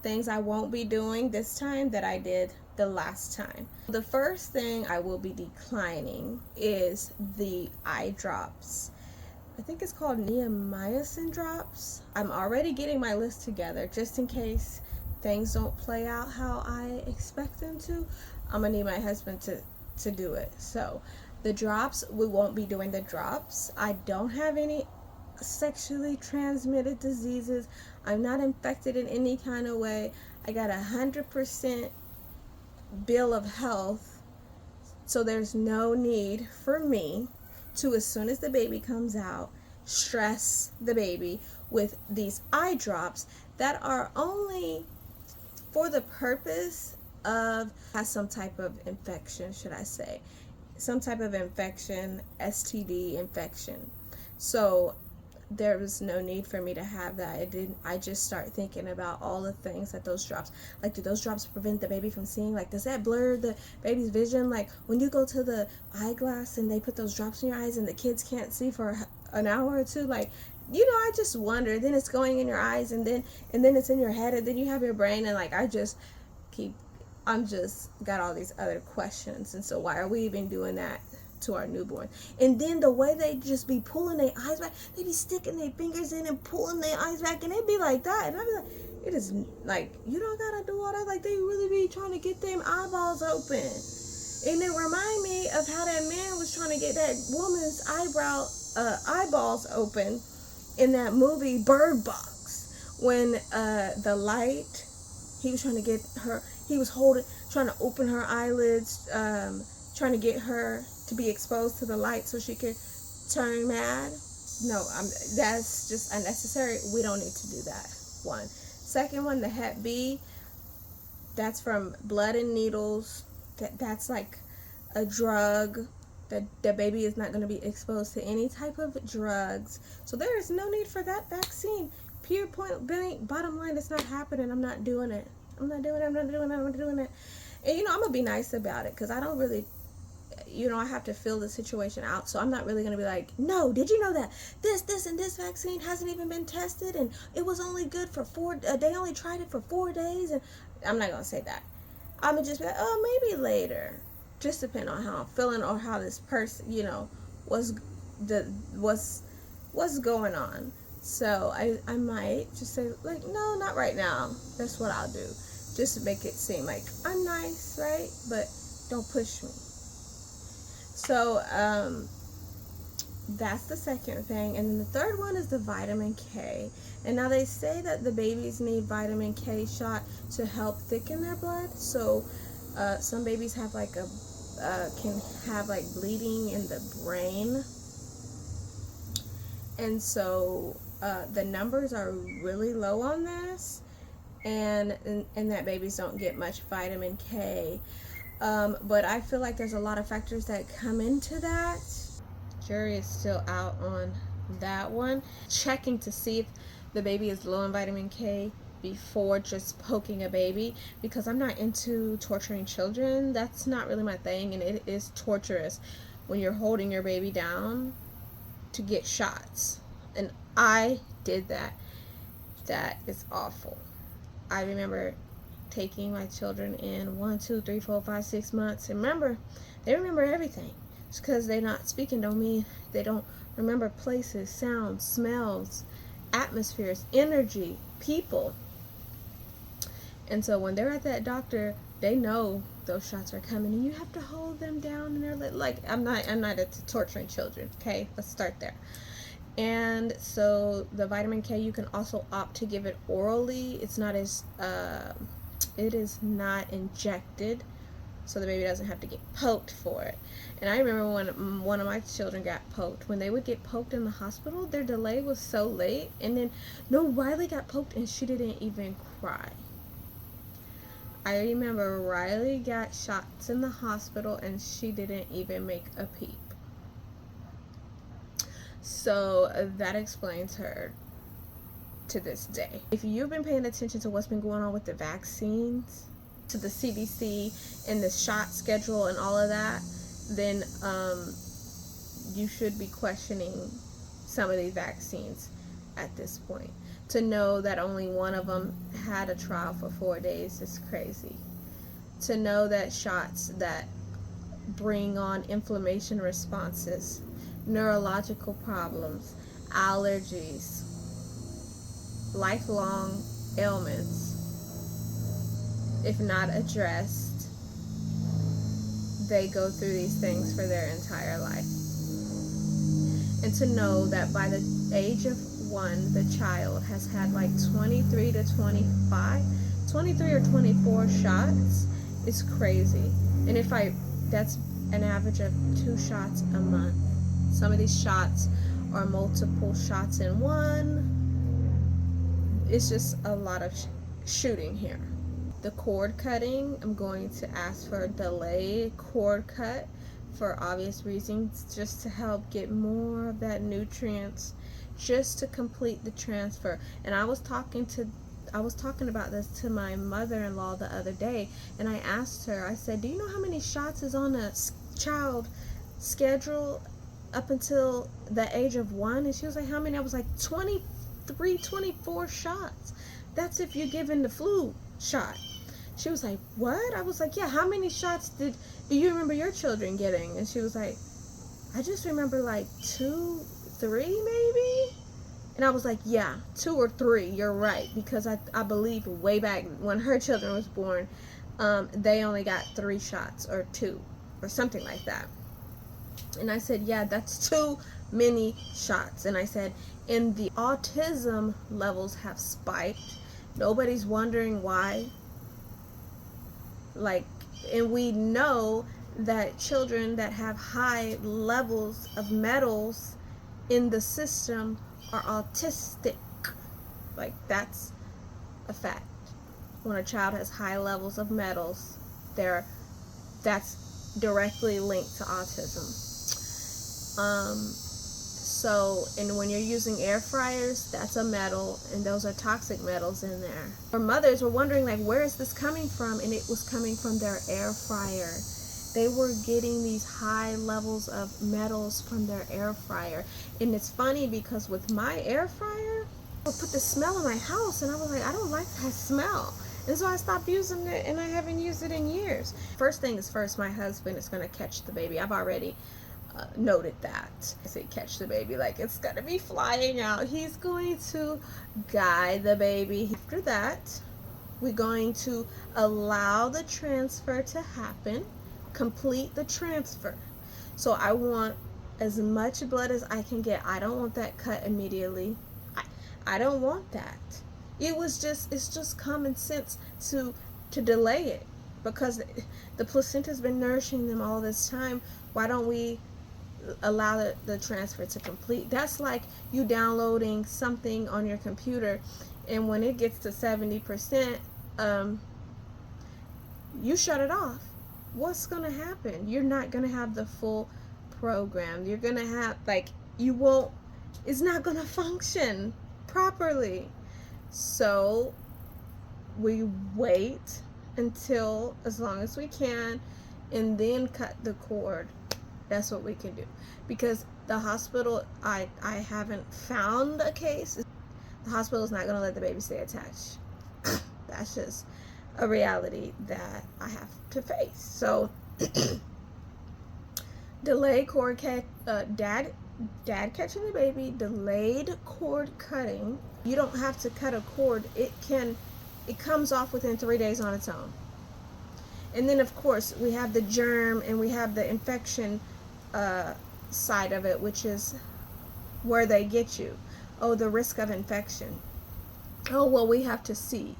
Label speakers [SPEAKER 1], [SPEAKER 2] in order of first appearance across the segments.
[SPEAKER 1] Things I won't be doing this time that I did the last time. The first thing I will be declining is the eye drops. I think it's called neomycin drops. I'm already getting my list together just in case things don't play out how I expect them to. I'm gonna need my husband to do it. So the drops, we won't be doing the drops. I don't have any sexually transmitted diseases. I'm not infected in any kind of way. I got 100% bill of health, so there's no need for me to, as soon as the baby comes out, stress the baby with these eye drops that are only for the purpose of has some type of infection, should I say, some type of infection, STD infection. So there was no need for me to have that. I just start thinking about all the things that those drops, like, do those drops prevent the baby from seeing? Like, does that blur the baby's vision? Like, when you go to the eyeglass and they put those drops in your eyes and the kids can't see for an hour or two, like, I just wonder. Then it's going in your eyes, and then it's in your head, and then you have your brain, and like, I'm just got all these other questions. And so why are we even doing that to our newborn? And then the way they just be pulling their eyes back, they be sticking their fingers in and pulling their eyes back, and they be like that, and I be like, it is like, you don't gotta do all that. Like, they really be trying to get them eyeballs open. And it remind me of how that man was trying to get that woman's eyeballs open in that movie Bird Box, when the light, he was trying to get her, he was trying to open her eyelids, trying to get her to be exposed to the light so she could turn mad. No, that's just unnecessary. We don't need to do that. One. Second one, the Hep B, that's from blood and needles. That's like a drug. The baby is not going to be exposed to any type of drugs. So there is no need for that vaccine. Pure point blank, bottom line, it's not happening. I'm not doing it. I'm not doing it. And I'm going to be nice about it, because I don't really, I have to feel the situation out. So I'm not really going to be like, no, did you know that this and this vaccine hasn't even been tested, and it was only good for they only tried it for 4 days. And I'm not going to say that. I'm going to just be like, oh, maybe later. Just depend on how I'm feeling, or how this person, what's going on. So I might just say, like, no, not right now. That's what I'll do. Just to make it seem like I'm nice, right? But don't push me. So that's the second thing. And then the third one is the vitamin K. And now they say that the babies need vitamin K shot to help thicken their blood. So some babies have can have like bleeding in the brain. And so the numbers are really low on this, and that babies don't get much vitamin K. But I feel like there's a lot of factors that come into that. Jury is still out on that one. Checking to see if the baby is low in vitamin K before just poking a baby, because I'm not into torturing children. That's not really my thing, and it is torturous when you're holding your baby down to get shots. And I did that. That is awful. I remember taking my children in 1, 2, 3, 4, 5, 6 months. And remember, they remember everything. Just because they're not speaking don't mean they don't remember places, sounds, smells, atmospheres, energy, people. And so when they're at that doctor, they know those shots are coming, and you have to hold them down, and they're like, I'm not into torturing children. Okay, let's start there. And so the vitamin K, you can also opt to give it orally. It's not as it is not injected, so the baby doesn't have to get poked for it. And I remember when one of my children got poked. When they would get poked in the hospital, their delay was so late. And then Riley got poked, and she didn't even cry. I remember Riley got shots in the hospital, and she didn't even make a peep. So that explains her to this day. If you've been paying attention to what's been going on with the vaccines, to the CDC and the shot schedule and all of that, then you should be questioning some of these vaccines at this point. To know that only one of them had a trial for 4 days is crazy. To know that shots that bring on inflammation responses, neurological problems, allergies, lifelong ailments, if not addressed, they go through these things for their entire life. And to know that by the age of 1, the child has had like 23 to 25, 23 or 24 shots is crazy. And that's an average of 2 shots a month. Some of these shots are multiple shots in one. It's just a lot of shooting here. The cord cutting, I'm going to ask for a delayed cord cut for obvious reasons, just to help get more of that nutrients, just to complete the transfer. And I was talking about this to my mother-in-law the other day, and I asked her, I said, do you know how many shots is on a child schedule up until the age of 1? And she was like, how many? I was like, 23, 24 shots. That's if you're given the flu shot. She was like, what? I was like, yeah, how many shots do you remember your children getting? And she was like, I just remember like 2, 3 maybe. And I was like, yeah, 2 or 3, you're right, because I believe way back when her children was born, they only got 3 shots or 2 or something like that. And I said, yeah, that's too many shots. And I said, and the autism levels have spiked. Nobody's wondering why. Like, and we know that children that have high levels of metals in the system are autistic. Like, that's a fact. When a child has high levels of metals, that's directly linked to autism. So, and when you're using air fryers, that's a metal, and those are toxic metals in there. Our mothers were wondering, like, where is this coming from? And it was coming from their air fryer. They were getting these high levels of metals from their air fryer. And it's funny because with my air fryer, I would put the smell in my house, and I was like, I don't like that smell. And so I stopped using it, and I haven't used it in years. First thing is first, my husband is going to catch the baby. I've already noted that. I say catch the baby, like it's gonna be flying out. He's going to guide the baby. After that, we're going to allow the transfer to happen, complete the transfer. So I want as much blood as I can get. I don't want that cut immediately. I don't want that. It's just common sense to delay it, because the placenta's been nourishing them all this time. Why don't we allow the transfer to complete? That's like you downloading something on your computer, and when it gets to 70%, you shut it off. What's gonna happen? You're not gonna have the full program. You're gonna have, like, it's not gonna function properly. So we wait until as long as we can, and then cut the cord. That's what we can do, because the hospital, I haven't found a case. The hospital is not going to let the baby stay attached. That's just a reality that I have to face. So delay cord dad catching the baby, delayed cord cutting. You don't have to cut a cord. It comes off within 3 days on its own. And then, of course, we have the germ and we have the infection side of it, which is where they get you. Oh, the risk of infection. Oh, well, we have to see,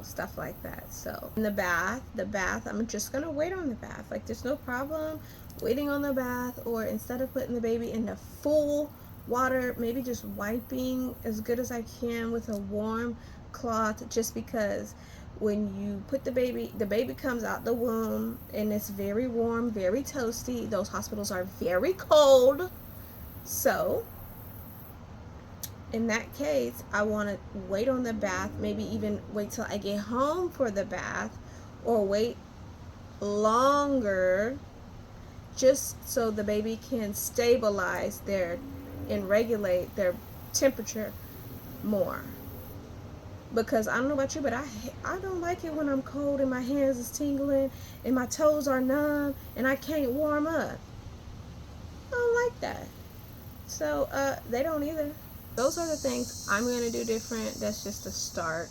[SPEAKER 1] stuff like that. So in the bath, I'm just going to wait on the bath. Like, there's no problem waiting on the bath, or instead of putting the baby in the full water, maybe just wiping as good as I can with a warm cloth, just because when you put the baby comes out the womb and it's very warm, very toasty. Those hospitals are very cold. So in that case, I want to wait on the bath, maybe even wait till I get home for the bath, or wait longer, just so the baby can stabilize and regulate their temperature more. Because I don't know about you, but I don't like it when I'm cold and my hands is tingling and my toes are numb and I can't warm up. I don't like that. So they don't either. Those are the things I'm going to do different. That's just a start.